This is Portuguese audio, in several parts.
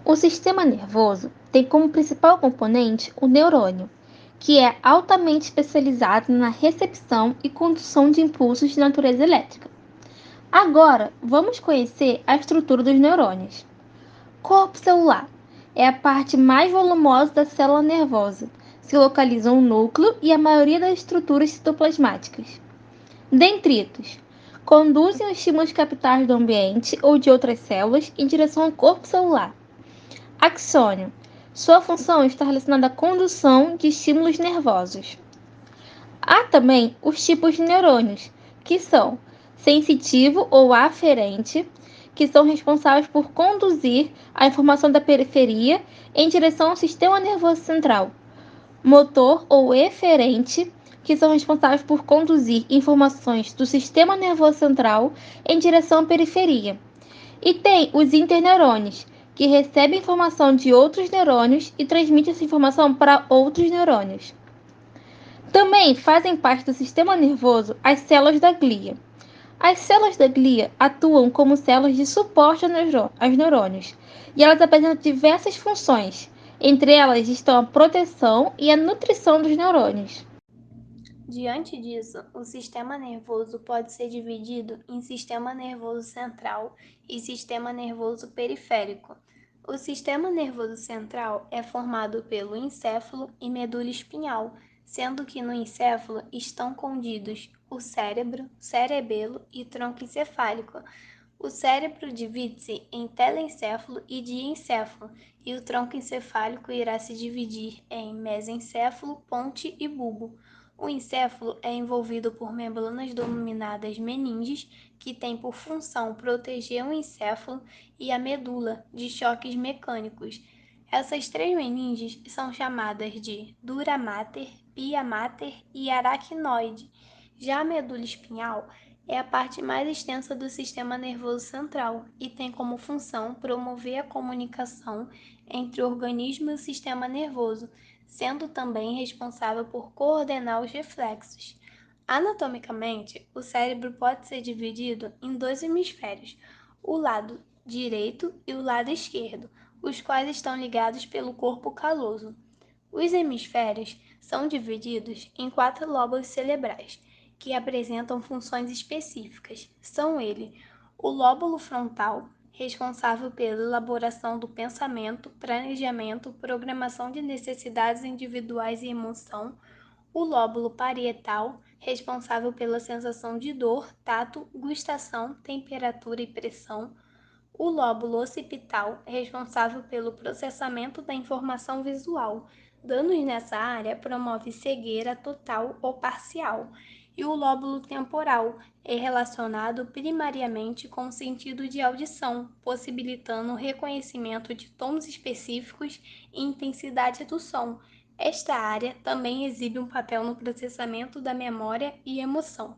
O sistema nervoso tem como principal componente o neurônio, que é altamente especializado na recepção e condução de impulsos de natureza elétrica. Agora, vamos conhecer a estrutura dos neurônios. Corpo celular é a parte mais volumosa da célula nervosa. Se localiza o núcleo e a maioria das estruturas citoplasmáticas. Dendritos conduzem os estímulos captados do ambiente ou de outras células em direção ao corpo celular. Axônio. Sua função está relacionada à condução de estímulos nervosos. Há também os tipos de neurônios, que são sensitivo ou aferente, que são responsáveis por conduzir a informação da periferia em direção ao sistema nervoso central. Motor ou eferente, que são responsáveis por conduzir informações do sistema nervoso central em direção à periferia. E tem os interneurônios, que recebem informação de outros neurônios e transmitem essa informação para outros neurônios. Também fazem parte do sistema nervoso as células da glia. As células da glia atuam como células de suporte aos neurônios e elas apresentam diversas funções. Entre elas estão a proteção e a nutrição dos neurônios. Diante disso, o sistema nervoso pode ser dividido em sistema nervoso central e sistema nervoso periférico. O sistema nervoso central é formado pelo encéfalo e medula espinhal, sendo que no encéfalo estão contidos o cérebro, cerebelo e tronco encefálico. O cérebro divide-se em telencéfalo e diencéfalo, e o tronco encefálico irá se dividir em mesencéfalo, ponte e bulbo. O encéfalo é envolvido por membranas denominadas meninges, que têm por função proteger o encéfalo e a medula de choques mecânicos. Essas três meninges são chamadas de dura mater, pia mater e aracnoide. Já a medula espinhal é a parte mais extensa do sistema nervoso central e tem como função promover a comunicação entre o organismo e o sistema nervoso, sendo também responsável por coordenar os reflexos. Anatomicamente, o cérebro pode ser dividido em dois hemisférios, o lado direito e o lado esquerdo, os quais estão ligados pelo corpo caloso. Os hemisférios são divididos em quatro lóbulos cerebrais, que apresentam funções específicas. São eles o lóbulo frontal, responsável pela elaboração do pensamento, planejamento, programação de necessidades individuais e emoção, o lóbulo parietal, responsável pela sensação de dor, tato, gustação, temperatura e pressão, o lóbulo occipital, responsável pelo processamento da informação visual. Danos nessa área promove cegueira total ou parcial. E o lóbulo temporal é relacionado primariamente com o sentido de audição, possibilitando o reconhecimento de tons específicos e intensidade do som. Esta área também exibe um papel no processamento da memória e emoção.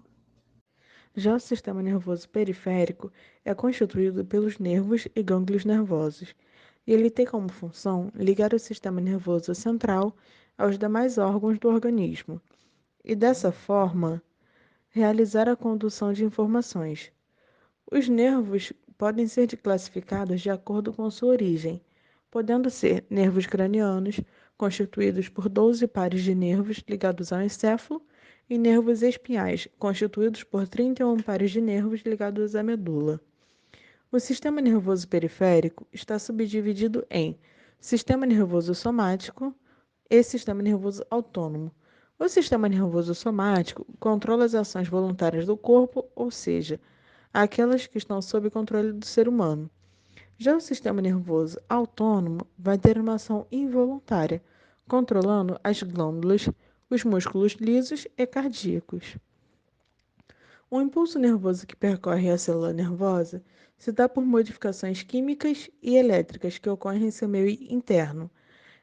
Já o sistema nervoso periférico é constituído pelos nervos e gânglios nervosos, e ele tem como função ligar o sistema nervoso central aos demais órgãos do organismo, e dessa forma realizar a condução de informações. Os nervos podem ser classificados de acordo com sua origem, podendo ser nervos cranianos, constituídos por 12 pares de nervos ligados ao encéfalo, e nervos espinhais, constituídos por 31 pares de nervos ligados à medula. O sistema nervoso periférico está subdividido em sistema nervoso somático e sistema nervoso autônomo. O sistema nervoso somático controla as ações voluntárias do corpo, ou seja, aquelas que estão sob controle do ser humano. Já o sistema nervoso autônomo vai ter uma ação involuntária, controlando as glândulas, os músculos lisos e cardíacos. O impulso nervoso que percorre a célula nervosa se dá por modificações químicas e elétricas que ocorrem em seu meio interno.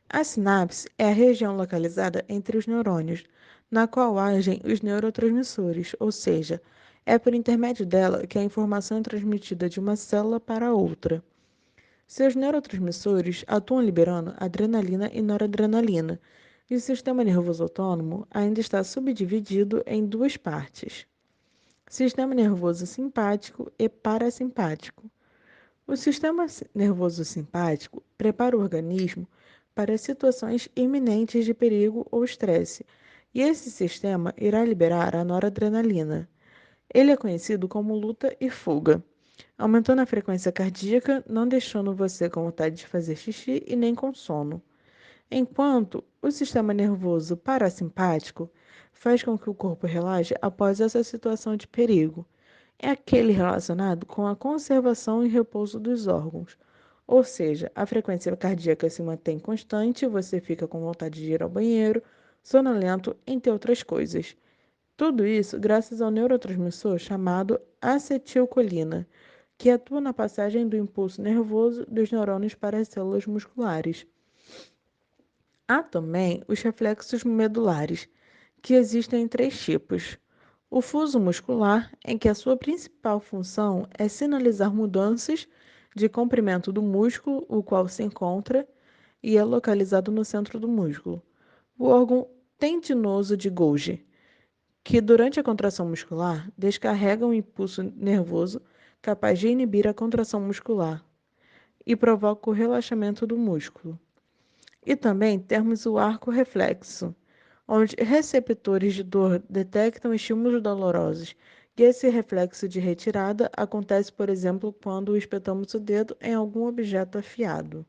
A sinapse é a região localizada entre os neurônios, na qual agem os neurotransmissores, ou seja, é por intermédio dela que a informação é transmitida de uma célula para outra. Seus neurotransmissores atuam liberando adrenalina e noradrenalina, e o sistema nervoso autônomo ainda está subdividido em duas partes: sistema nervoso simpático e parasimpático. O sistema nervoso simpático prepara o organismo para situações iminentes de perigo ou estresse, e esse sistema irá liberar a noradrenalina. Ele é conhecido como luta e fuga, aumentando a frequência cardíaca, não deixando você com vontade de fazer xixi e nem com sono. Enquanto o sistema nervoso parasimpático faz com que o corpo relaxe após essa situação de perigo. É aquele relacionado com a conservação e repouso dos órgãos. Ou seja, a frequência cardíaca se mantém constante, você fica com vontade de ir ao banheiro, sonolento, entre outras coisas. Tudo isso graças ao neurotransmissor chamado acetilcolina, que atua na passagem do impulso nervoso dos neurônios para as células musculares. Há também os reflexos medulares, que existem em três tipos. O fuso muscular, em que a sua principal função é sinalizar mudanças de comprimento do músculo, o qual se encontra e é localizado no centro do músculo. O órgão tendinoso de Golgi, que durante a contração muscular descarrega um impulso nervoso capaz de inibir a contração muscular e provoca o relaxamento do músculo. E também temos o arco reflexo, onde receptores de dor detectam estímulos dolorosos. E esse reflexo de retirada acontece, por exemplo, quando espetamos o dedo em algum objeto afiado.